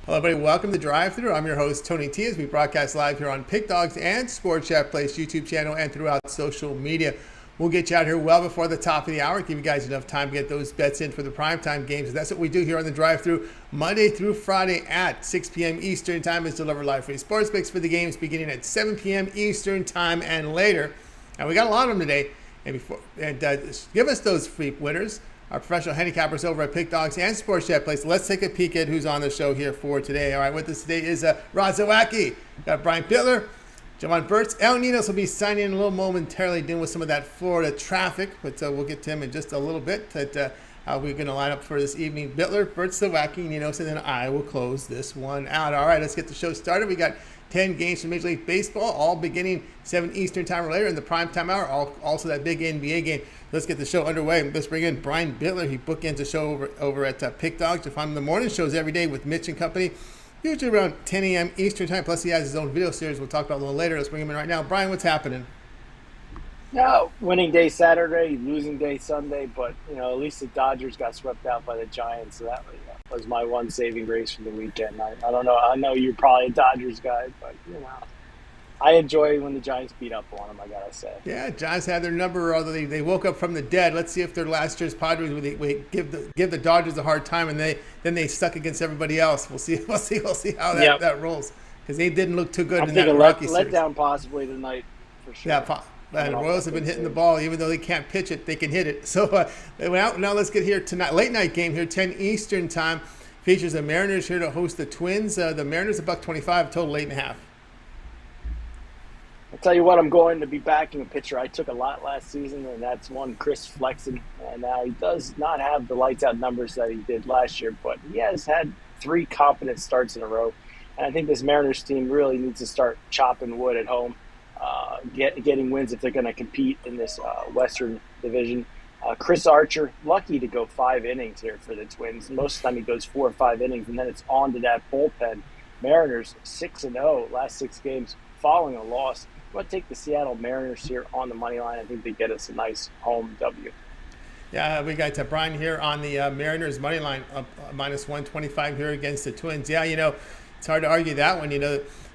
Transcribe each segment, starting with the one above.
Hello, everybody. Welcome to Drive Thru. I'm your host, Tony T, as we broadcast live here on Pick Dogs and Sports Chat Place YouTube channel and throughout social media. We'll get you out here well before the top of the hour, give you guys enough time to get those bets in for the primetime games. That's what we do here on the Drive Thru Monday through Friday at 6 p.m. Eastern Time. Is delivered live free sports picks for the games beginning at 7 p.m. Eastern Time and later. And we got a lot of them today. And give us those free winners. Our professional handicappers over at Pick Dogs and Sports Chat Place. Let's take a peek at who's on the show here for today. All right, with us today is Zawacky. Got Brian Bitler, Jovan Burts. Ninos will be signing in a little momentarily, dealing with some of that Florida traffic, but we'll get to him in just a little bit. We're going to line up for this evening. Bitler, Burts, Zawacky, Ninos, and then I will close this one out. All right, let's get the show started. We got 10 games from Major League Baseball, all beginning 7 Eastern Time or later in the primetime hour. Also that big NBA game. Let's get the show underway. Let's bring in Brian Bitler. He bookends the show over at Pick Dogs. You'll find him in the morning shows every day with Mitch and company, usually around 10 a.m. Eastern Time. Plus, he has his own video series we'll talk about a little later. Let's bring him in right now. Brian, what's happening? No, winning day Saturday, losing day Sunday, but at least the Dodgers got swept out by the Giants, so that was my one saving grace for the weekend. I don't know. I know you're probably a Dodgers guy, but I enjoy when the Giants beat up on them, I gotta say. Yeah, Giants had their number, although they woke up from the dead. Let's see if they're last year's Padres would give the Dodgers a hard time, and then they stuck against everybody else. We'll see how that rolls, because they didn't look too good in that Rocky series. Let down possibly tonight for sure. Yeah. And the Royals have been hitting the ball. Even though they can't pitch it, they can hit it. So now let's get here tonight. Late night game here, 10 Eastern Time. Features the Mariners here to host the Twins. The Mariners $1.25, total 8.5. I'll tell you what, I'm going to be backing a pitcher I took a lot last season, and that's one Chris Flexen. And he does not have the lights-out numbers that he did last year, but he has had 3 competent starts in a row. And I think this Mariners team really needs to start chopping wood at home. Getting wins if they're going to compete in this Western Division. Chris Archer, lucky to go 5 innings here for the Twins. Most of the time he goes 4 or 5 innings, and then it's on to that bullpen. Mariners 6-0 last 6 games following a loss. I'm going to take the Seattle Mariners here on the money line. I think they get us a nice home W. Yeah, we got Brian here on the Mariners money line, up -125 here against the Twins. Yeah, it's hard to argue that one.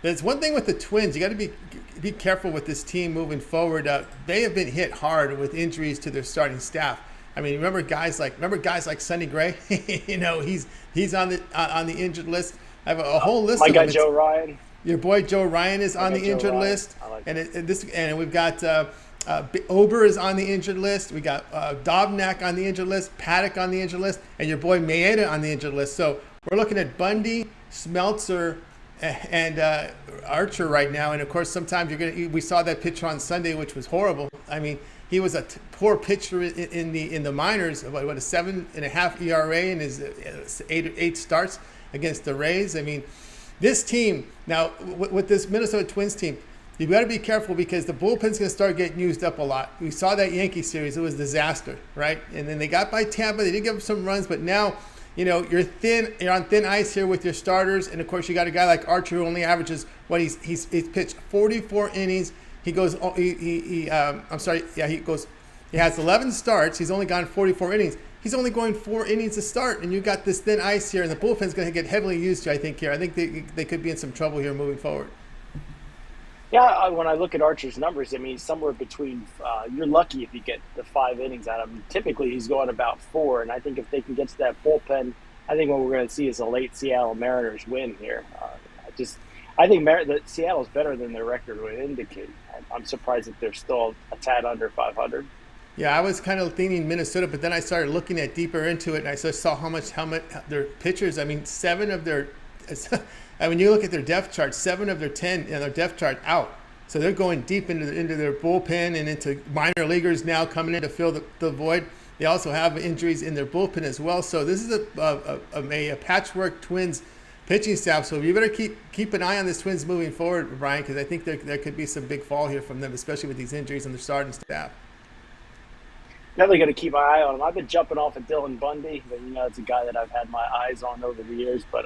There's one thing with the Twins. You got to be careful with this team moving forward. They have been hit hard with injuries to their starting staff. I mean, remember guys like Sonny Gray? He's on the injured list. I have a whole list. My of guy them. Joe Ryan. Your boy Joe Ryan is on the injured list, and we've got Ober is on the injured list. We got Dobnak on the injured list, Paddock on the injured list, and your boy Maeda on the injured list. So we're looking at Bundy, Smeltzer, and Archer right now. And of course, sometimes we saw that pitcher on Sunday, which was horrible. I mean, he was a poor pitcher in the minors. What a 7.5 ERA in his 8 starts against the Rays. I mean, this team now with this Minnesota Twins team, you got to be careful because the bullpen's going to start getting used up a lot. We saw that Yankee series; it was a disaster, right? And then they got by Tampa. They did give up some runs, but now you're on thin ice here with your starters, and of course you got a guy like Archer who only averages he's pitched 44 innings. He goes he has 11 starts. He's only gone 44 innings. He's only going 4 innings to start, and you got this thin ice here, and the bullpen's going to get heavily used to. I think they could be in some trouble here moving forward. Yeah, when I look at Archer's numbers, I mean, somewhere between, you're lucky if you get the 5 innings out of him. Typically, he's going about 4, and I think if they can get to that bullpen, I think what we're going to see is a late Seattle Mariners win here. I think that Seattle's better than their record would indicate. I'm surprised that they're still a tad under 500. Yeah, I was kind of leaning Minnesota, but then I started looking at deeper into it, and I saw how much their pitchers. I mean, 7 of their. I mean, you look at their depth chart, 7 of their 10 in their depth chart out. So they're going deep into their bullpen and into minor leaguers now coming in to fill the void. They also have injuries in their bullpen as well. So this is a patchwork Twins pitching staff. So you better keep an eye on this Twins moving forward, Brian, because I think there could be some big fall here from them, especially with these injuries on their starting staff. Definitely going to keep my eye on him. I've been jumping off of Dylan Bundy, but it's a guy that I've had my eyes on over the years. But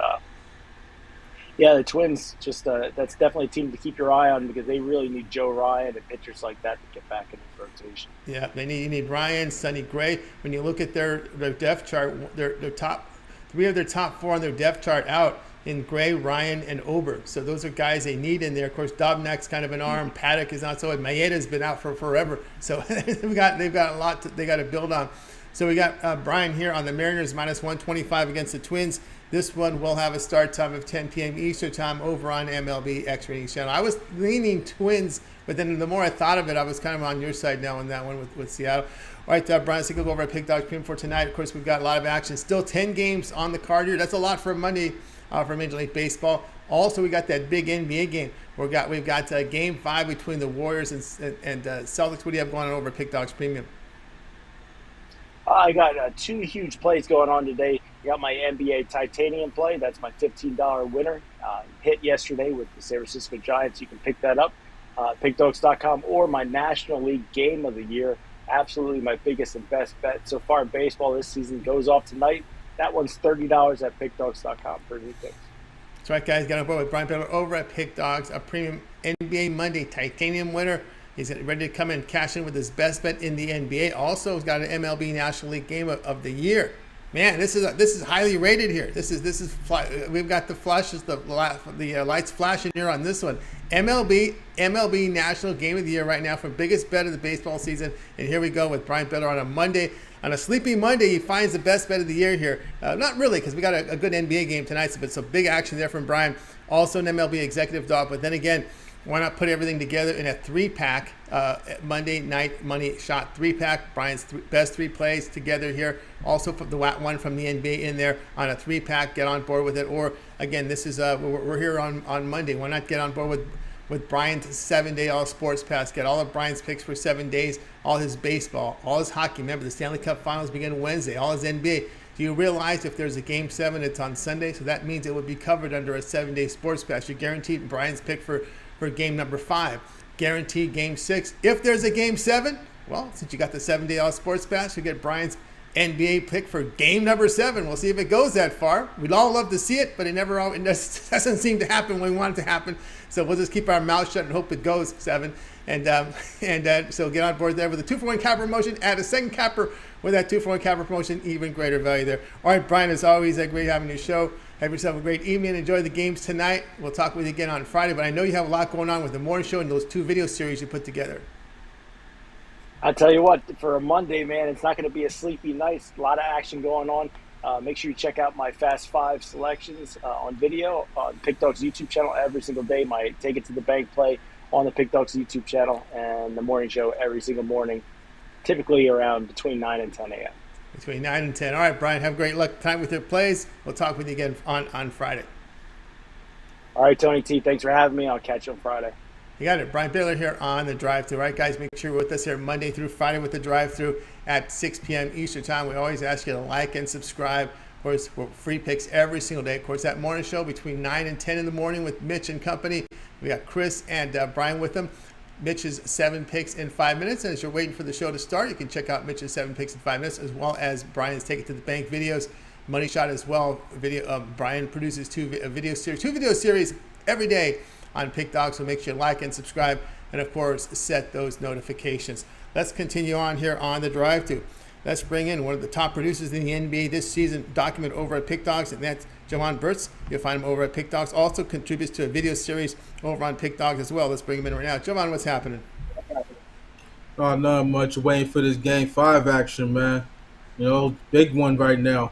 yeah, the Twins, that's definitely a team to keep your eye on because they really need Joe Ryan and pitchers like that to get back in the rotation. Yeah, you need Ryan, Sonny Gray. When you look at their depth chart, their top 3 of their top 4 on their depth chart out. in Gray, Ryan, and Ober. So those are guys they need in there. Of course, Dobnak's kind of an arm. Paddock is not so. Maeda's been out for forever. So they've got a lot they got to build on. So we got Brian here on the Mariners minus 125 against the Twins. This one will have a start time of 10 p.m. Eastern time over on MLB X Ratings channel. I was leaning Twins, but then the more I thought of it, I was kind of on your side now on that one with Seattle. All right, Brian, let's go over our Pick Dogs Premium for tonight. Of course, we've got a lot of action. Still 10 games on the card here. That's a lot for Monday for Major League Baseball. Also, we got that big NBA game. We've got Game 5 between the Warriors and Celtics. What do you have going on over at Pick Dogs Premium? I got two huge plays going on today. I got my NBA Titanium play. That's my $15 winner. Hit yesterday with the San Francisco Giants. You can pick that up. PickDogs.com, or my National League Game of the Year. Absolutely my biggest and best bet so far in baseball this season. Goes off tonight. That one's $30 at PickDogs.com for new picks. That's right, guys. Got on board with Brian Bitler over at Pick Dogs, a premium NBA Monday Titanium winner. He's ready to come in and cash in with his best bet in the NBA. Also, he's got an MLB National League Game of the Year. Man, this is highly rated here. We've got the flashes, the lights flashing here on this one. MLB National Game of the Year right now for biggest bet of the baseball season. And here we go with Brian Bitler on a Monday. On a sleepy Monday, he finds the best bet of the year here. Not really, because we got a good NBA game tonight, but some big action there from Brian. Also an MLB executive dog, but then again, why not put everything together in a 3-pack, Monday night money shot 3-pack, Brian's best 3 plays together here. Also put the one from the NBA in there on a 3-pack, get on board with it. Or again, this is we're here on Monday. Why not get on board with Brian's 7-day all sports pass? Get all of Brian's picks for 7 days, all his baseball, all his hockey. Remember, the Stanley Cup Finals begin Wednesday, all his NBA. Do you realize if there's a Game 7, it's on Sunday? So that means it would be covered under a 7-day sports pass. You're guaranteed Brian's pick for game number 5. Guaranteed Game 6. If there's a Game 7, well, since you got the 7-day all sports pass, you get Brian's NBA pick for game number 7. We'll see if it goes that far. We'd all love to see it, but it doesn't seem to happen when we want it to happen. So we'll just keep our mouth shut and hope it goes 7. So get on board there with a 2-for-1 capper promotion. Add a second capper with that 2-for-1 capper promotion. Even greater value there. All right, Brian, as always, great having your show. Have yourself a great evening. Enjoy the games tonight. We'll talk with you again on Friday, but I know you have a lot going on with the morning show and those 2 video series you put together. I'll tell you what, for a Monday, man, it's not going to be a sleepy night. A lot of action going on. Make sure you check out my Fast 5 selections on video on Pick Dogs YouTube channel every single day. My Take It to the Bank play on the Pick Dogs YouTube channel, and the morning show every single morning, typically around between 9 and 10 a.m. Between 9 and 10. All right, Brian, have great luck time with your plays. We'll talk with you again on Friday. All right, Tony T, thanks for having me. I'll catch you on Friday. You got it. Brian Bitler here on the drive-thru. All right, guys, make sure you're with us here Monday through Friday with the drive-thru at 6 p.m. Eastern time. We always ask you to like and subscribe. Of course, we're free picks every single day. Of course, that morning show between 9 and 10 in the morning with Mitch and company. We got Chris and Brian with them. Mitch's 7 picks in 5 minutes. And as you're waiting for the show to start, you can check out Mitch's 7 picks in 5 minutes, as well as Brian's Take It to the Bank videos, Money Shot as well. Brian produces 2 video series every day on Pick Dogs, so make sure you like and subscribe, and of course, set those notifications. Let's continue on here on the drive-thru. Let's bring in one of the top producers in the NBA this season, document over at Pick Dogs, and that's Jovan Burts. You'll find him over at Pick Dogs. Also contributes to a video series over on Pick Dogs as well. Let's bring him in right now. Jovan, what's happening? Not much. Waiting for this Game 5 action, man. Big one right now.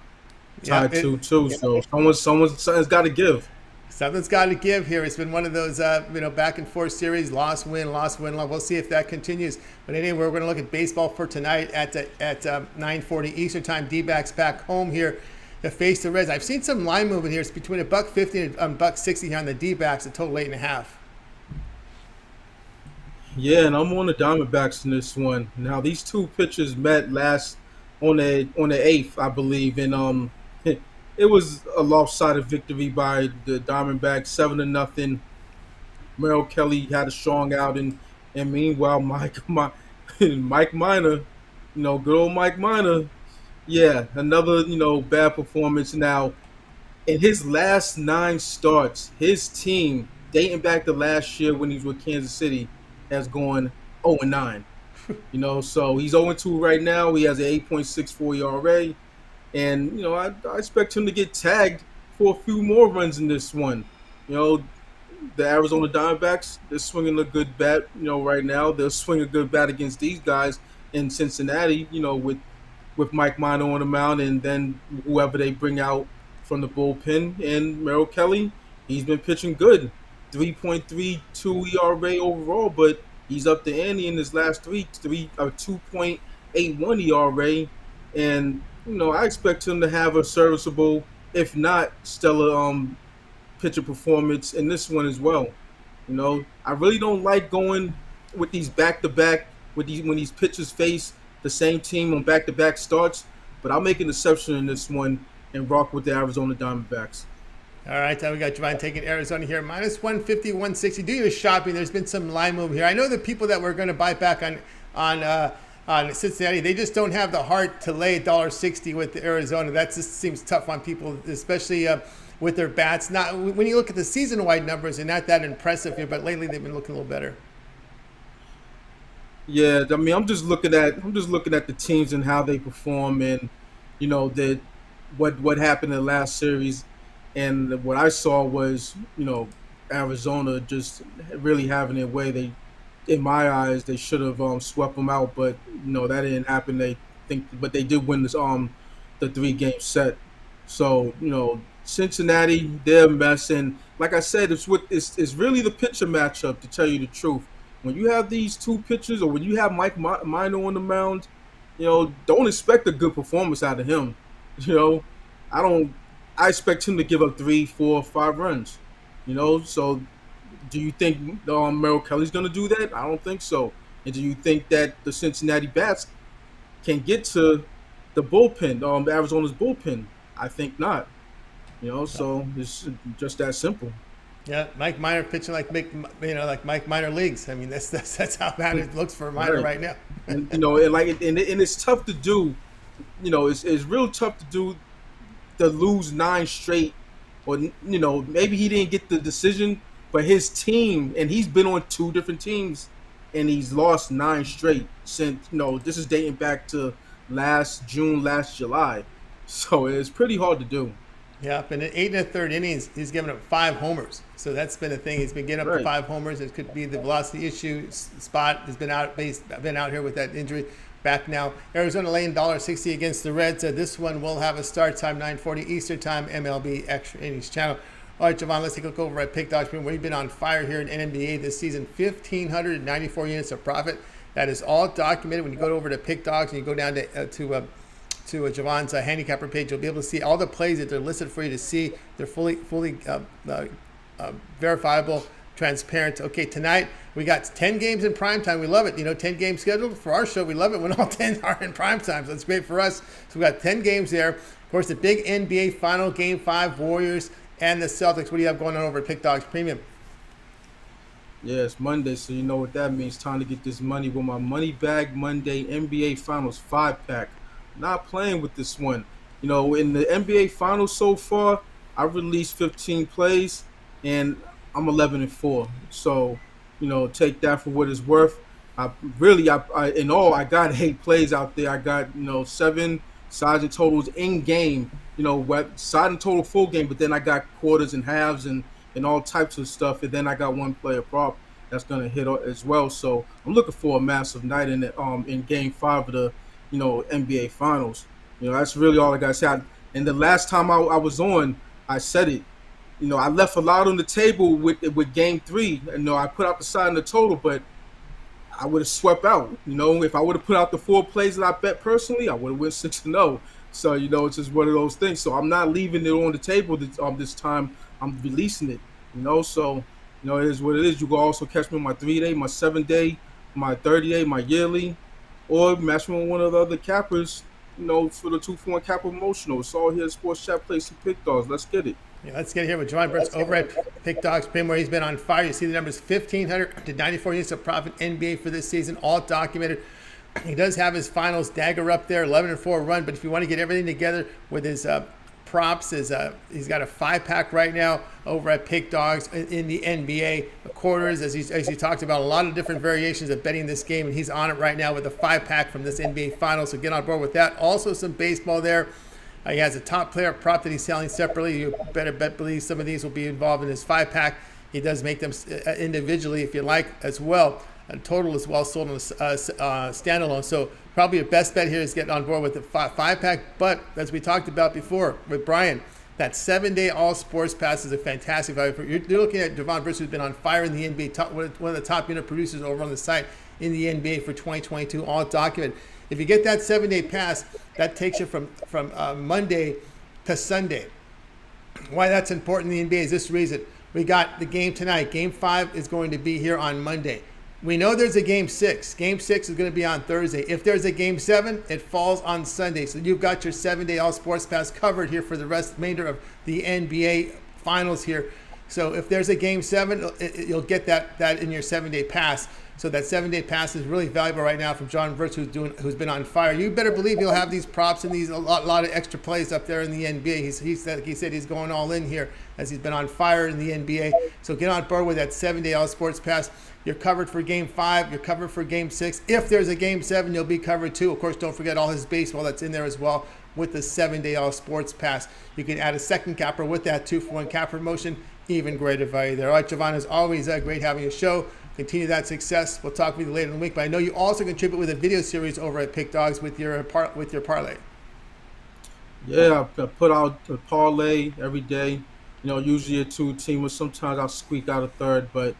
Tied 2-2. So something's got to give. Something's got to give here. It's been one of those, back and forth series, loss, win, loss, win. We'll see if that continues. But anyway, we're going to look at baseball for tonight at 9:40 Eastern time. D-backs back home here to face the Reds. I've seen some line movement here. It's between $1.50 and $1.60 here on the D-backs, a total 8.5. Yeah, and I'm on the Diamondbacks in this one. Now, these 2 pitchers met last on the 8th, I believe, and it was a lopsided victory by the Diamondbacks, 7-0. Merrill Kelly had a strong outing, and meanwhile, Mike Minor, good old Mike Minor, yeah, another bad performance. Now, in his last 9 starts, his team, dating back to last year when he was with Kansas City, has gone 0-9. So he's 0-2 right now. He has an 8.64 ERA. And, I expect him to get tagged for a few more runs in this one. You know, the Arizona Diamondbacks, they're swinging a good bat, right now. They'll swing a good bat against these guys in Cincinnati, with Mike Minor on the mound and then whoever they bring out from the bullpen. And Merrill Kelly, he's been pitching good. 3.32 ERA overall, but he's up the ante in his last 2.81 ERA. And, I expect him to have a serviceable, if not stellar, pitcher performance in this one as well. I really don't like going with these back-to-back when these pitchers face the same team on back-to-back starts, but I'll make an exception in this one and rock with the Arizona Diamondbacks. All right, we got Jovan taking Arizona here. Minus 150, 160. Do your shopping. There's been some line move here. I know the people that were going to buy back on Cincinnati, they just don't have the heart to lay $1.60 with Arizona. That just seems tough on people, especially with their bats. Not when you look at the season-wide numbers, they're not that impressive here, but lately they've been looking a little better. Yeah, I mean, I'm just looking at the teams and how they perform, and what happened in the last series, and what I saw was Arizona just really having their way. They, in my eyes, they should have swept them out, but that didn't happen. But they did win this the 3-game set. So Cincinnati, they're a mess, and like I said, it's really the pitcher matchup, to tell you the truth. When you have these two pitchers, or when you have Mike Minor on the mound, don't expect a good performance out of him. I expect him to give up 3, 4, 5 runs. So do you think Merrill Kelly's going to do that? I don't think so. And do you think that the Cincinnati bats can get to the bullpen, Arizona's bullpen? I think not. So it's just that simple. Yeah, Mike Minor pitching like Mike Minor leagues. I mean, that's how bad it looks for Minor right now. and it's tough to do. It's real tough to do, to lose 9 straight, or maybe he didn't get the decision, but his team, and he's been on 2 different teams, and he's lost 9 straight since. This is dating back to last June, last July, so it's pretty hard to do. Yeah, and in 8 1/3 innings, he's given up 5 homers. So that's been a thing. He's been getting up to 5 homers. It could be the velocity issue. Spot has been out here with that injury. Back now. Arizona laying $1.60 against the Reds. This one will have a start time 9:40 Eastern time. MLB Extra Innings channel. All right, Jovan, let's take a look over at Pick Dogs. We've been on fire here in NBA this season. 1,594 units of profit. That is all documented. When you go over to Pick Dogs and you go down to Jovan's handicapper page, you'll be able to see all the plays that they're listed for you to see. They're fully verifiable, transparent. Okay, tonight we got 10 games in prime time. We love it. 10 games scheduled for our show. We love it when all 10 are in prime time. So that's great for us. So we got 10 games there. Of course, the big NBA final, Game 5, Warriors and the Celtics. What do you have going on over at Pick Dogs Premium? Yeah, it's Monday, so you know what that means. Time to get this money with my Money Bag Monday NBA Finals 5-pack. Not playing with this one. In the NBA Finals so far, I've released 15 plays, and I'm 11-4. So, take that for what it's worth. I got 8 plays out there. I got 7 sides and totals in game. Side and total full game, but then I got quarters and halves and all types of stuff, and then I got 1 player prop that's gonna hit as well. So I'm looking for a massive night in Game 5 of the NBA Finals. That's really all I got to say. And the last time I was on, I said it. I left a lot on the table with Game 3. I put out the side and the total, but I would have swept out. If I would have put out the 4 plays that I bet personally, I would have went 6-0. So it's just one of those things. So I'm not leaving it on the table this time. I'm releasing it. So it is what it is. You can also catch me on my 3-day, my 7-day, my 30-day, my yearly, or match me on one of the other cappers, for the 2-for-1 capper promotional. It's all here at Sports Chat Place and Pick Dogs. Let's get it. Yeah, let's get here with Jovan Burts over at Pick Dogs Premium, where he's been on fire. You see the numbers: 1,594 units of profit NBA for this season, all documented. He does have his finals dagger up there, 11-4 run. But if you want to get everything together with his props, he's got a 5-pack right now over at Pick Dogs in the NBA quarters. As he talked about, a lot of different variations of betting this game, and he's on it right now with a 5-pack from this NBA final. So get on board with that. Also some baseball there. He has a top player prop that he's selling separately. You better believe some of these will be involved in his 5-pack. He does make them individually, if you like, as well. And total is well sold on the standalone. So probably your best bet here is getting on board with the 5-pack. But as we talked about before with Brian, that 7-day all sports pass is a fantastic value. You're looking at Jovan Burts, who's been on fire in the NBA, one of the top unit producers over on the site in the NBA for 2022, all documented. If you get that 7-day pass, that takes you from Monday to Sunday. Why that's important in the NBA is this reason. We got the game tonight. Game 5 is going to be here on Monday. We know there's a Game 6. Game 6 is going to be on Thursday. If there's a Game 7, it falls on Sunday. So you've got your 7-day all sports pass covered here for the remainder of the NBA Finals here. So if there's a Game 7, you'll get that in your 7-day pass. So that 7-day pass is really valuable right now from Jovan Burts, who's been on fire. You better believe he'll have these props and a lot of extra plays up there in the NBA. He said he's going all in here as he's been on fire in the NBA. So get on board with that 7-day all sports pass. You're covered for Game 5. You're covered for Game 6. If there's a Game 7, you'll be covered too. Of course, don't forget all his baseball that's in there as well with the 7-day all sports pass. You can add a second capper with that 2-for-1 cap promotion. Even greater value there. All right, Jovan, as always, great having a show. Continue that success. We'll talk with you later in the week. But I know you also contribute with a video series over at Pick Dogs with your parlay. Yeah, I put out a parlay every day. Usually a 2-teamer. Sometimes I'll squeak out a third, but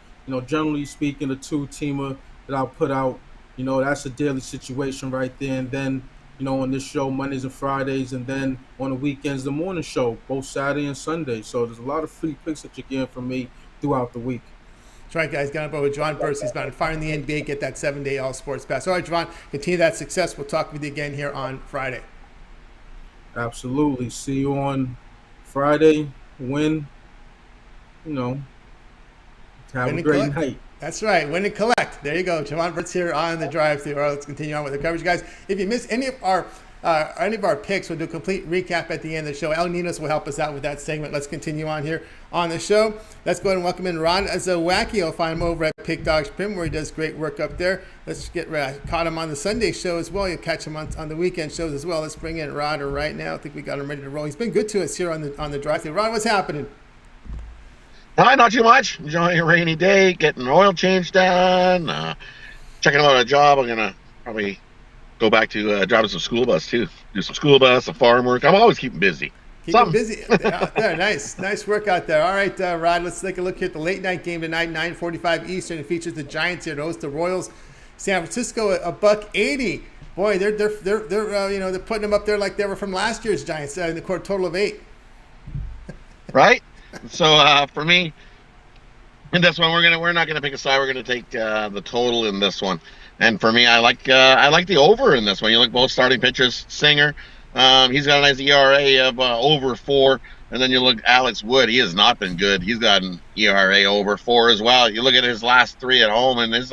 generally speaking, a 2-teamer that I'll put out. That's a daily situation right there. And then, on this show Mondays and Fridays, and then on the weekends the morning show, both Saturday and Sunday. So there's a lot of free picks that you're getting from me throughout the week. That's right, guys. Got on board with Jovan Burts. He's been on fire in the NBA. Get that 7-day all sports pass. All right, Jovan, continue that success. We'll talk with you again here on Friday. Absolutely. See you on Friday. Win. Have a great night. That's right. Win and collect. There you go. Jovan Burts here on the drive-thru. All right, let's continue on with the coverage, guys. If you missed any of our picks, we'll do a complete recap at the end of the show. Ninos will help us out with that segment. Let's continue on here on the show. Let's go ahead and welcome in Ron Zawacky. You'll find him over at Pick Dogs Prim, where he does great work up there. Let's get caught him on the Sunday show as well. You'll catch him on the weekend shows as well. Let's bring in Rod right now. I think we got him ready to roll. He's been good to us here on the drive-thru. Ron, what's happening? Hi, not too much. Enjoying a rainy day, getting an oil change done, checking out a job. I'm going to probably go back to driving some school bus, too. Do some school bus, some farm work. I'm always keeping busy. Keeping busy out there. Nice work out there. All right, Rod, let's take a look here at the late night game tonight, 9:45 Eastern. It features the Giants here to host the Royals. San Francisco, $1.80. Boy, they're putting them up there like they were from last year's Giants in the court total of 8. Right? So for me, in this one, we're not gonna pick a side. We're gonna take the total in this one. And for me, I like the over in this one. You look both starting pitchers. Singer, he's got a nice ERA of over 4. And then you look Alex Wood. He has not been good. He's got an ERA over 4 as well. You look at his last 3 at home, and he's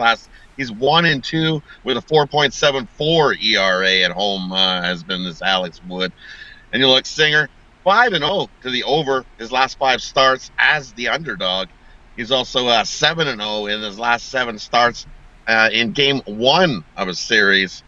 1-2 with a 4.74 ERA at home. Has been this Alex Wood. And you look Singer. 5-0 to the over his last 5 starts as the underdog. He's also 7-0 in his last 7 starts in Game 1 of a series.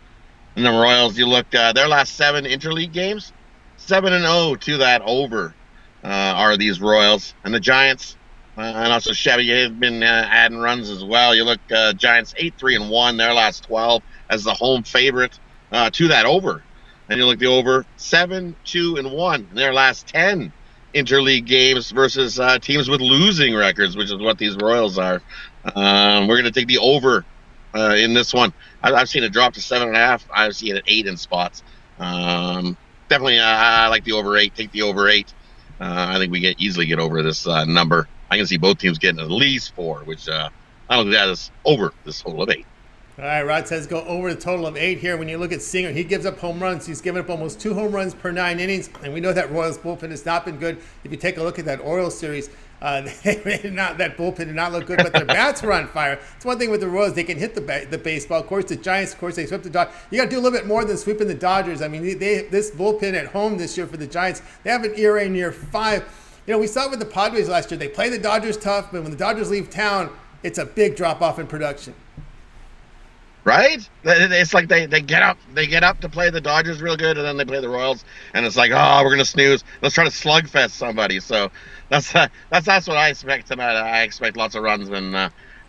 And the Royals, you look their last 7 interleague games, 7-0 to that over are these Royals. And the Giants, and also Chevy have been adding runs as well. You look Giants 8-3-1 their last 12 as the home favorite to that over. And you look the over 7-2-1 in their last 10 interleague games versus teams with losing records, which is what these Royals are. We're going to take the over in this one. I've seen it drop to 7.5. I've seen it at 8 in spots. Definitely, I like the over 8. Take the over 8. I think we easily get over this number. I can see both teams getting at least 4, which I don't think that is over this total of 8. All right, Rod says go over the total of 8 here. When you look at Singer, he gives up home runs. He's given up almost 2 home runs per 9 innings, and we know that Royals bullpen has not been good. If you take a look at that Orioles series, that bullpen did not look good, but their bats were on fire. It's one thing with the Royals; they can hit the baseball. Of course, the Giants, they swept the Dodgers. You got to do a little bit more than sweeping the Dodgers. I mean, this bullpen at home this year for the Giants, they have an ERA near 5. We saw it with the Padres last year. They play the Dodgers tough, but when the Dodgers leave town, it's a big drop off in production. right? It's like they get up to play the Dodgers real good, and then they play the Royals, and it's like, oh, we're gonna snooze. Let's try to slugfest somebody. So that's what I expect tonight. I expect lots of runs, and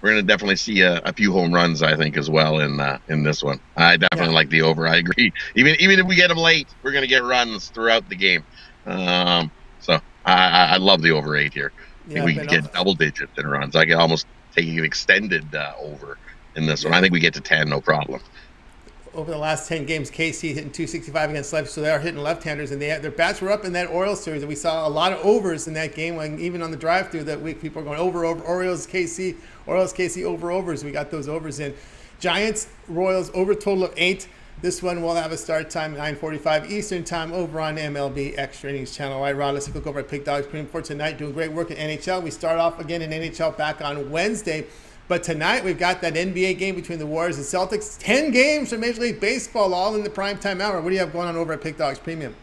we're gonna definitely see a few home runs, I think, as well in this one. I definitely like the over. I agree. Even if we get them late, we're gonna get runs throughout the game. So I love the over 8 here. I think we can get double digits in runs. I can almost take an extended over in this one. I think we get to 10, no problem. Over the last 10 games, KC hitting 265 against left, so they are hitting left-handers, and their bats were up in that Orioles series, and we saw a lot of overs in that game. When even on the drive-through that week, people are going over Orioles, KC, overs. We got those overs in. Giants, Royals, over total of 8. This one will have a start time at 9:45 Eastern time over on MLB Extra Innings channel. All right, Rod, let's look over at Pick Dogs Premium for tonight. Doing great work at NHL. We start off again in NHL back on Wednesday. But tonight we've got that NBA game between the Warriors and Celtics. 10 games from Major League Baseball, all in the primetime hour. What do you have going on over at Pick Dogs Premium?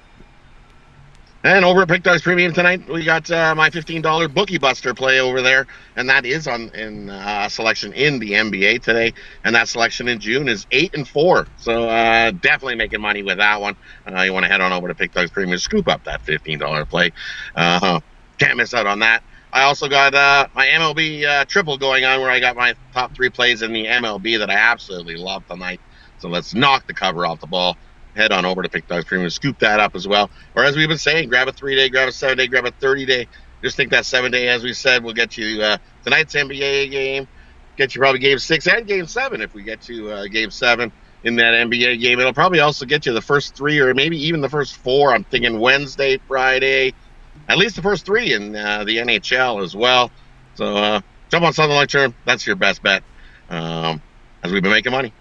And over at Pick Dogs Premium tonight, we got my $15 Bookie Buster play over there, and that is in selection in the NBA today. And that selection in June is 8-4, so definitely making money with that one. You want to head on over to Pick Dogs Premium, scoop up that $15 play. Can't miss out on that. I also got my MLB triple going on, where I got my top 3 plays in the MLB that I absolutely love tonight. So let's knock the cover off the ball. Head on over to Pick Dogs Premium, scoop that up as well. Or as we've been saying, grab a 3-day, grab a 7-day, grab a 30-day. Just think that 7-day, as we said, will get you tonight's NBA game, get you probably Game 6 and Game 7 if we get to Game 7 in that NBA game. It'll probably also get you the first 3 or maybe even the first 4. I'm thinking Wednesday, Friday, at least the first 3 in the NHL as well. So jump on something like term. That's your best bet as we've been making money.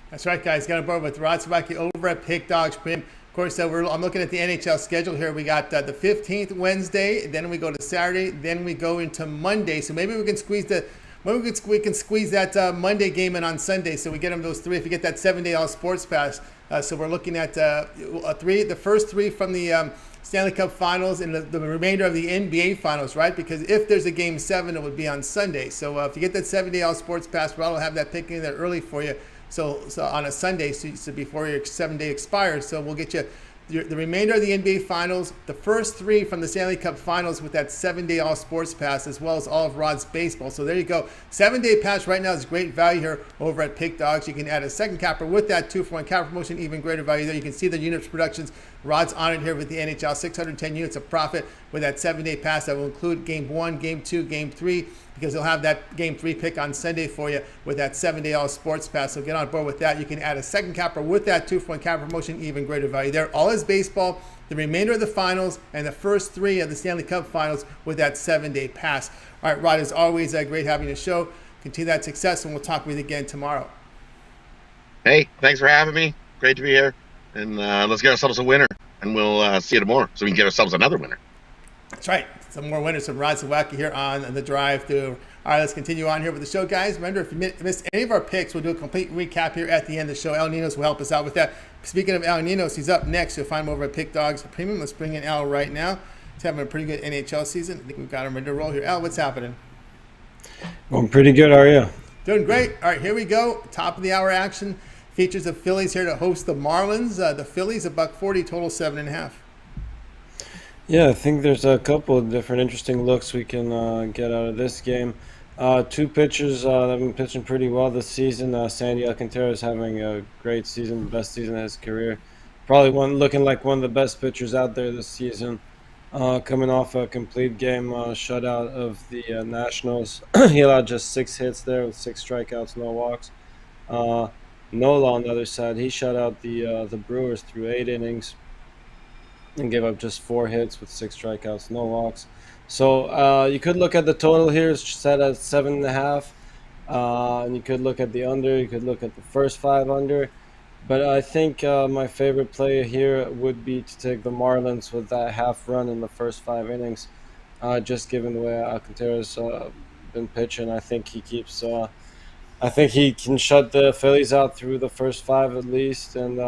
That's right, guys. Got on board with Rod Zawacky over at Pick Dogs Premium. Of course, I'm looking at the NHL schedule here. We got the 15th Wednesday, then we go to Saturday, then we go into Monday. So maybe we can squeeze that Monday game in on Sunday. So we get them those 3. If you get that 7-day all sports pass, so we're looking at the first 3 from the Stanley Cup Finals and the remainder of the NBA Finals, right? Because if there's a Game 7, it would be on Sunday. So if you get that 7-day all sports pass, Rod will have that pick in there early for you. So on a Sunday, so before your 7-day expires. So we'll get you the remainder of the NBA Finals, the first 3 from the Stanley Cup Finals with that 7-day all sports pass, as well as all of Rod's baseball. So there you go. 7-day pass right now is great value here over at Pick Dogs. You can add a second capper with that 2-for-1 capper promotion, even greater value there. You can see the units productions. Rod's on it here with the NHL, 610 units of profit with that 7-day pass. That will include Game 1, Game 2, Game 3, because he'll have that Game 3 pick on Sunday for you with that 7-day all sports pass. So get on board with that. You can add a second capper with that 2-for-1 capper promotion, even greater value there. All is baseball, the remainder of the finals, and the first 3 of the Stanley Cup Finals with that 7-day pass. All right, Rod, as always, great having you show. Continue that success, and we'll talk with you again tomorrow. Hey, thanks for having me. Great to be here. And let's get ourselves a winner, and we'll see you tomorrow so we can get ourselves another winner. That's right. Some more winners from Rod Zawacky here on the drive-through. All right, let's continue on here with the show, guys. Remember, if you missed any of our picks, we'll do a complete recap here at the end of the show. El Ninos will help us out with that. Speaking of El Ninos, he's up next. You'll find him over at Pick Dogs Premium. Let's bring in El right now. He's having a pretty good NHL season. I think we've got him ready to roll here. El, what's happening? Well, pretty good. How are you? Doing great. All right, here we go. Top of the hour action. Features the Phillies here to host the Marlins. The Phillies, $140, total 7.5. Yeah, I think there's a couple of different interesting looks we can get out of this game. 2 pitchers that have been pitching pretty well this season. Sandy Alcantara is having a great season, the best season of his career. Probably looking like one of the best pitchers out there this season. Coming off a complete game shutout of the Nationals. He allowed just 6 hits there with 6 strikeouts, no walks. Nola on the other side, he shut out the Brewers through 8 innings and gave up just 4 hits with 6 strikeouts, no walks. So you could look at the total here, it's set at 7.5. And you could look at the under, you could look at the first 5 under. But I think my favorite play here would be to take the Marlins with that half run in the first 5 innings. Just given the way Alcantara's been pitching, I think he keeps. I think he can shut the Phillies out through the first 5 at least, and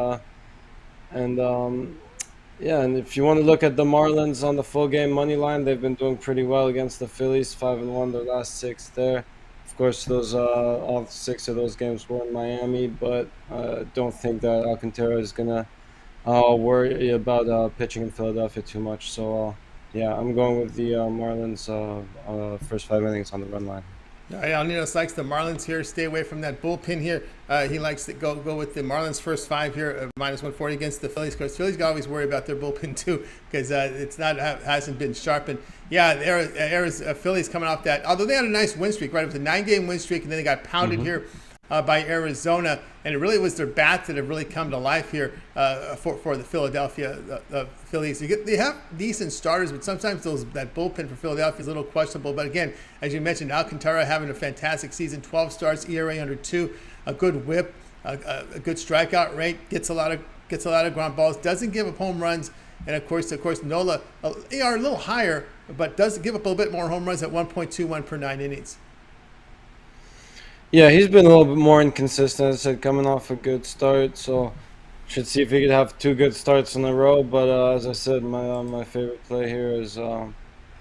if you want to look at the Marlins on the full game money line, they've been doing pretty well against the Phillies, 5-1 their last 6 there. Of course, those all 6 of those games were in Miami, but don't think that Alcantara is gonna worry about pitching in Philadelphia too much. So yeah, I'm going with the Marlins first 5 innings on the run line. Ninos likes the Marlins here. Stay away from that bullpen here. He likes to go with the Marlins first 5 here, minus 140 against the Phillies. Because Phillies always worry about their bullpen too, because hasn't been sharpened. Yeah, the Phillies coming off that. Although they had a nice win streak, right? It was a 9-game win streak, and then they got pounded here by Arizona, and it really was their bats that have really come to life here for the Philadelphia Phillies. They have decent starters, but sometimes that bullpen for Philadelphia is a little questionable. But again, as you mentioned, Alcantara having a fantastic season, 12 starts, ERA under 2, a good whip, a good strikeout rate, gets a lot of ground balls, doesn't give up home runs, and of course Nola they are a little higher, but does give up a little bit more home runs at 1.21 per 9 innings. Yeah, he's been a little bit more inconsistent, as I said, coming off a good start. So should see if he could have 2 good starts in a row. But as I said, my favorite play here is on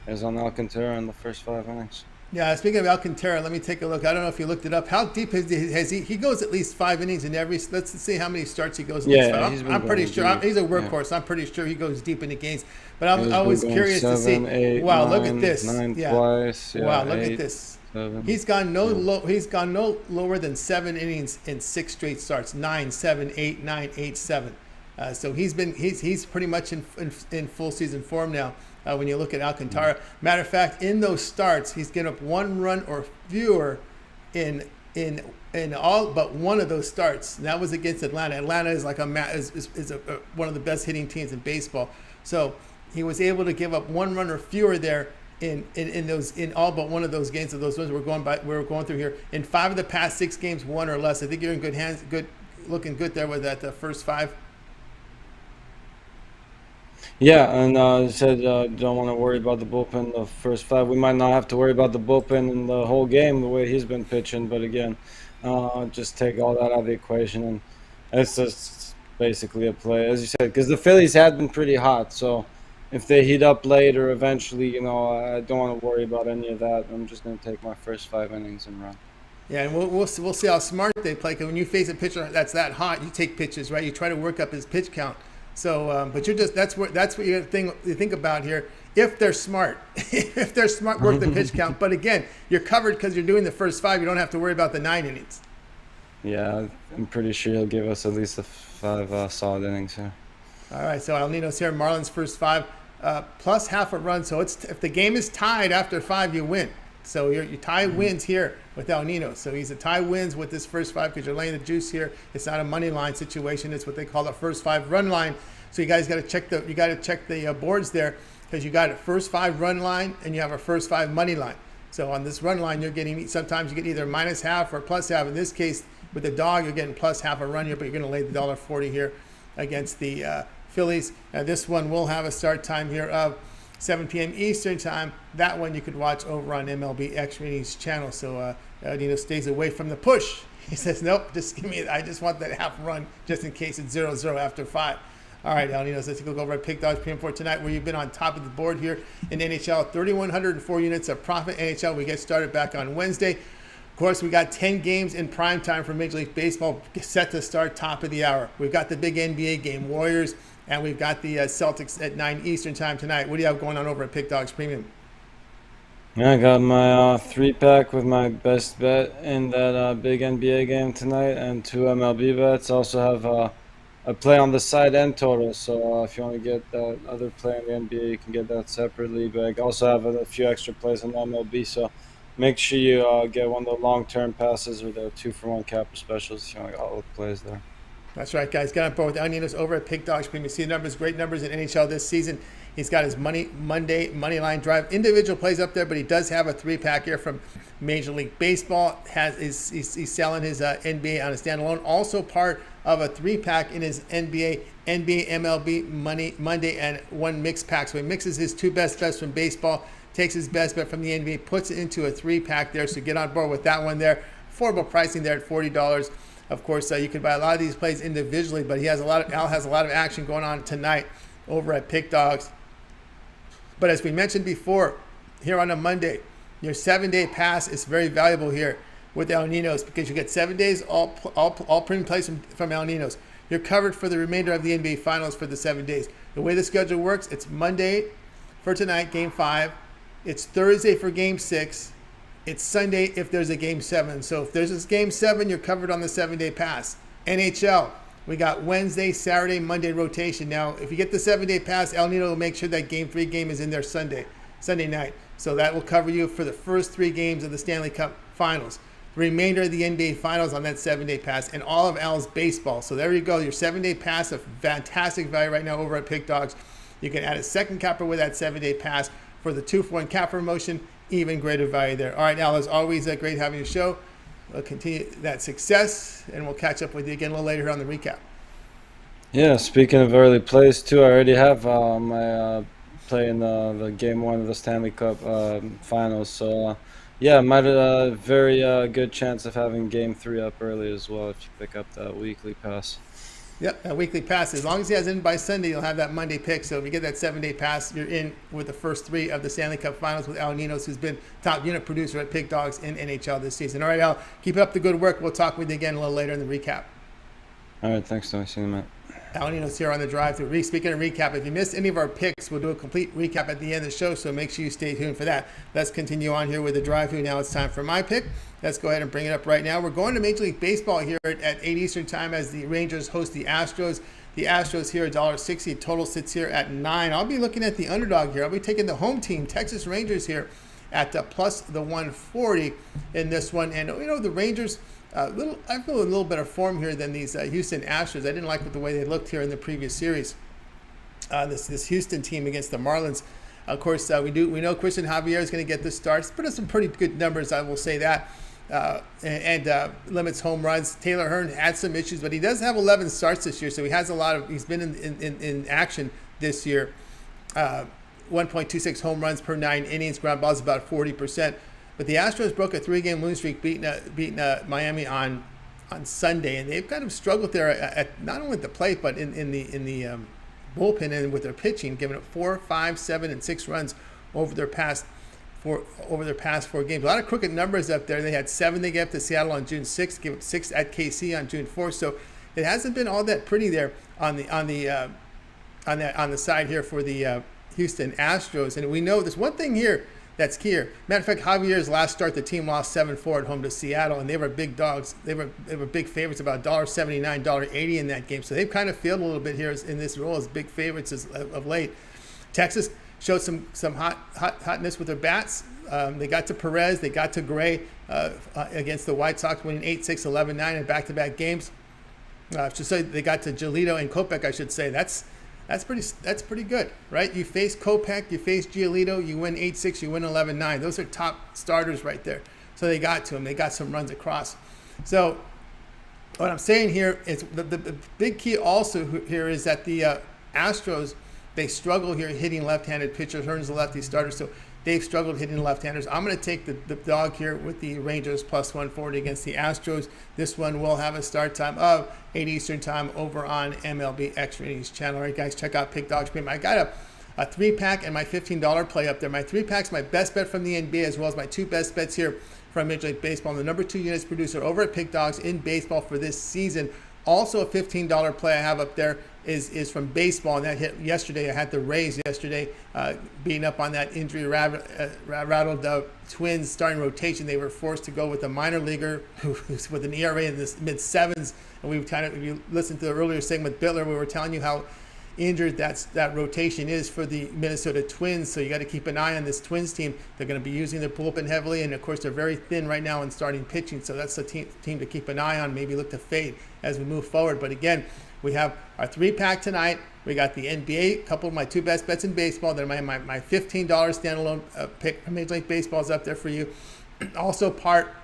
Alcantara in the first 5 innings. Yeah, speaking of Alcantara, let me take a look. I don't know if you looked it up. How deep has he? He goes at least 5 innings in every. Let's see how many starts he goes. I'm pretty sure. He's a workhorse. Yeah. I'm pretty sure he goes deep into games. But I'm always curious 7, to see. 8, wow, 9, look at this. 9 twice. Yeah, wow, look 8, at this. 7. He's gone no lower than 7 innings in 6 straight starts. 9, 7, 8, 9, 8, 7. So he's pretty much in full season form now. When you look at Alcantara, matter of fact, in those starts, he's given up 1 run or fewer in all but one of those starts. And that was against Atlanta. Atlanta is like one of the best hitting teams in baseball. So he was able to give up 1 run or fewer there in all but one of those games of those ones we're going through here. In 5 of the past 6 games, 1 or less. I think you're in good hands. Looking good there with that first 5. Yeah, and I said don't want to worry about the bullpen the first 5. We might not have to worry about the bullpen in the whole game the way he's been pitching, but again, just take all that out of the equation, and it's just basically a play, as you said, because the Phillies had been pretty hot, so if they heat up later eventually, I don't want to worry about any of that. I'm just going to take my first 5 innings and run. Yeah, and we'll see how smart they play, because when you face a pitcher that's that hot, you take pitches, right? You try to work up his pitch count. So, but that's what you think about here. If they're smart, work the pitch count. But again, you're covered because you're doing the first 5. You don't have to worry about the 9 innings. Yeah, I'm pretty sure he'll give us at least the 5 solid innings here. All right, so El Ninos here, Marlins first 5 plus half a run. So if the game is tied after 5, you win. So your tie wins here with El Ninos. So he's a tie wins with this first 5 because you're laying the juice here. It's not a money line situation. It's what they call the first 5 run line. So you guys got to check the boards there, because you got a first 5 run line and you have a first 5 money line. So on this run line, sometimes you get either minus half or plus half. In this case, with the dog, you're getting plus half a run here, but you're going to lay the $1.40 here against the Phillies. This one will have a start time here of 7 p.m. Eastern time. That one you could watch over on MLB X Ratings channel. So Nino stays away from the push. He says, nope, just give me. I just want that half run just in case it's 0-0 after 5. All right, El Ninos, let's go over at Pick Dogs Premium for tonight, where you've been on top of the board here in NHL. 3,104 units of profit. NHL, we get started back on Wednesday. Of course, we got 10 games in prime time for Major League Baseball set to start top of the hour. We've got the big NBA game, Warriors, and we've got the Celtics at 9 Eastern time tonight. What do you have going on over at Pick Dogs Premium? I got my 3-pack with my best bet in that big NBA game tonight, and 2 MLB bets. I also have a play on the side and total. So if you want to get that other play in the NBA, you can get that separately. But I also have a few extra plays on the MLB. So make sure you get one of the long-term passes or the 2-for-1 capper specials if you want to get all the plays there. That's right, guys. Get on board with El Ninos over at Pick Dogs Premium. See the numbers, great numbers in NHL this season. He's got his Monday money line drive individual plays up there, but he does have a 3-pack here from Major League Baseball. He's selling his NBA on a standalone. Also part of a 3-pack in his NBA, MLB Monday, and 1 mix pack. So he mixes his 2 best bets from baseball, takes his best bet from the NBA, puts it into a 3-pack there. So get on board with that one there. Affordable pricing there at $40. Of course, you can buy a lot of these plays individually, but Al has a lot of action going on tonight over at Pick Dogs. But as we mentioned before, here on a Monday, your 7-day pass is very valuable here with El Ninos because you get 7 days all premium plays from El Ninos. You're covered for the remainder of the NBA Finals for the 7 days. The way the schedule works, it's Monday for tonight, Game 5. It's Thursday for Game 6. It's Sunday if there's a Game 7. So if there's a Game 7, you're covered on the 7-day pass. NHL, we got Wednesday, Saturday, Monday rotation. Now, if you get the 7-day pass, El Nino will make sure that Game 3 game is in there Sunday night. So that will cover you for the first 3 games of the Stanley Cup Finals. The remainder of the NBA Finals on that 7-day pass, and all of Al's baseball. So there you go, your 7-day pass, a fantastic value right now over at Pick Dogs. You can add a second capper with that 7-day pass for the 2-for-1 capper promotion. Even greater value there. All right, Al, as always, great having you show. We'll continue that success, and we'll catch up with you again a little later here on the recap. Yeah, speaking of early plays, too, I already have my play in the Game 1 of the Stanley Cup Finals. So, yeah, might have a very good chance of having Game 3 up early as well if you pick up that weekly pass. Yep, a weekly pass. As long as he has in by Sunday, you'll have that Monday pick. So if you get that 7-day pass, you're in with the first 3 of the Stanley Cup Finals with Al Ninos, who's been top unit producer at Pick Dogs in NHL this season. All right, Al, keep up the good work. We'll talk with you again a little later in the recap. All right, thanks, Tony. See you in a minute. Al Ninos here on the drive through. Speaking of recap, if you missed any of our picks, we'll do a complete recap at the end of the show, so make sure you stay tuned for that. Let's continue on here with the drive through. Now it's time for my pick. Let's go ahead and bring it up right now. We're going to Major League Baseball here at 8 Eastern time as the Rangers host the Astros. The Astros here, $1.60. Total sits here at 9. I'll be looking at the underdog here. I'll be taking the home team, Texas Rangers, here at plus the 140 in this one. And, the Rangers, I feel a little better form here than these Houston Astros. I didn't like the way they looked here in the previous series. This Houston team against the Marlins. Of course, we know Christian Javier is going to get the starts. Put up some pretty good numbers, I will say that. And limits home runs. Taylor Hearn had some issues, but he does have 11 starts this year, so he has he's been in action this year. 1.26 home runs per 9 innings, ground balls about 40%. But the Astros broke a 3-game losing streak, beating Miami on Sunday, and they've kind of struggled there at not only at the plate but in the bullpen and with their pitching, giving up 4, 5, 7, and 6 runs over their past 4 games. A lot of crooked numbers up there. They had 7 they gave up to Seattle on June 6th, gave up 6 at KC on June 4th. So it hasn't been all that pretty there on the side here for the Houston Astros. And we know there's one thing here that's key here. Matter of fact, Javier's last start, the team lost 7-4 at home to Seattle, and they were big dogs. They were big favorites, about $1.79, $1.80 in that game. So they've kind of failed a little bit here in this role as big favorites of late. Texas showed some hotness with their bats. They got to Perez, they got to Gray against the White Sox, winning 8-6, 11-9 in back-to-back games. I should say they got to Giolito and Kopech. I should say that's pretty good, right? You face Kopech, you face Giolito, you win 8-6, you win 11-9. Those are top starters right there. So they got to them. They got some runs across. So what I'm saying here is the big key also here is that the Astros, they struggle here hitting left-handed pitchers. Hearn's a lefty starter, so they've struggled hitting left-handers. I'm going to take the dog here with the Rangers plus 140 against the Astros. This one will have a start time of 8 Eastern time over on MLB Extra Innings channel. All right, guys, check out Pick Dogs Premium. I got a 3-pack and my $15 play up there. My 3-pack's my best bet from the NBA, as well as my 2 best bets here from Major League Baseball. I'm the number 2 units producer over at Pick Dogs in baseball for this season. Also, a $15 play I have up there is from baseball, and that hit yesterday. I had the Rays yesterday beating up on that injury rattled Twins starting rotation. They were forced to go with a minor leaguer who's with an ERA in the mid-7s. And we kind of, if you listened to the earlier segment with Bitler, we were telling you how injured that rotation is for the Minnesota Twins. So you got to keep an eye on this Twins team. They're going to be using their bullpen heavily, and of course they're very thin right now in starting pitching. So that's the team to keep an eye on. Maybe look to fade as we move forward. But again, we have our 3-pack tonight. We got the NBA, a couple of my 2 best bets in baseball. Then my $15 standalone pick from Major League Baseball is up there for you. Also part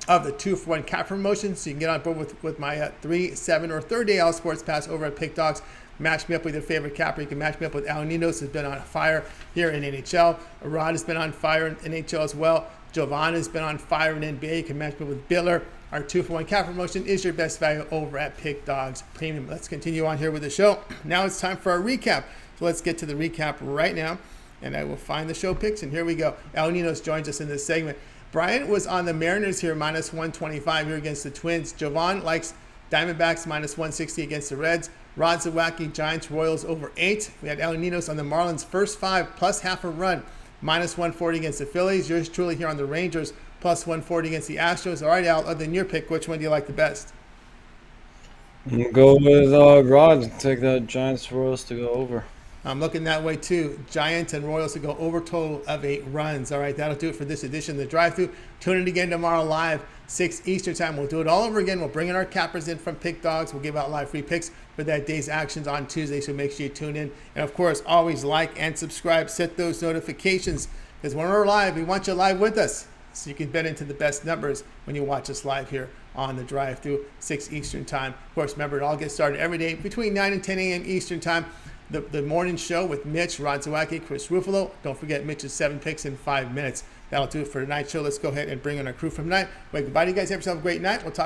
of the 2-for-1 cap promotion, so you can get on board with my 3, 7, or 30-day All Sports Pass over at Pick Dogs. Match me up with your favorite capper. You can match me up with Al Ninos, who's been on fire here in NHL. Rod has been on fire in NHL as well. Jovan has been on fire in NBA. You can match me up with Bitler. Our 2-for-1 cap promotion is your best value over at Pick Dogs Premium. Let's continue on here with the show. Now it's time for our recap. So let's get to the recap right now, and I will find the show picks, and here we go. Al Ninos joins us in this segment. Brian was on the Mariners here, minus 125 here against the Twins. Jovan likes Diamondbacks minus 160 against the Reds. Rod Zawacky, Giants, Royals over 8. We had Ninos on the Marlins first 5 plus half a run, minus 140 against the Phillies. Yours truly here on the Rangers, plus 140 against the Astros. All right, Al, other than your pick, which one do you like the best? We'll go with Rod. Take the Giants Royals to go over. I'm looking that way too. Giants and Royals to go over total of 8 runs. All right, that'll do it for this edition of the Drive-Thru. Tune in again tomorrow live, 6 Eastern time. We'll do it all over again. We'll bring in our cappers in from Pick Dogs. We'll give out live free picks for that day's actions on Tuesday, so make sure you tune in. And of course, always like and subscribe. Set those notifications, because when we're live, we want you live with us, so you can bet into the best numbers when you watch us live here on the Drive-Thru, 6 Eastern time. Of course, remember, it all gets started every day between 9 and 10 a.m. Eastern time. The morning show with Mitch, Rod Zawacky, Chris Ruffalo. Don't forget Mitch's 7 picks in 5 minutes. That'll do it for tonight's show. Let's go ahead and bring in our crew from tonight. Wait, goodbye to you guys. Have yourself a great night. We'll talk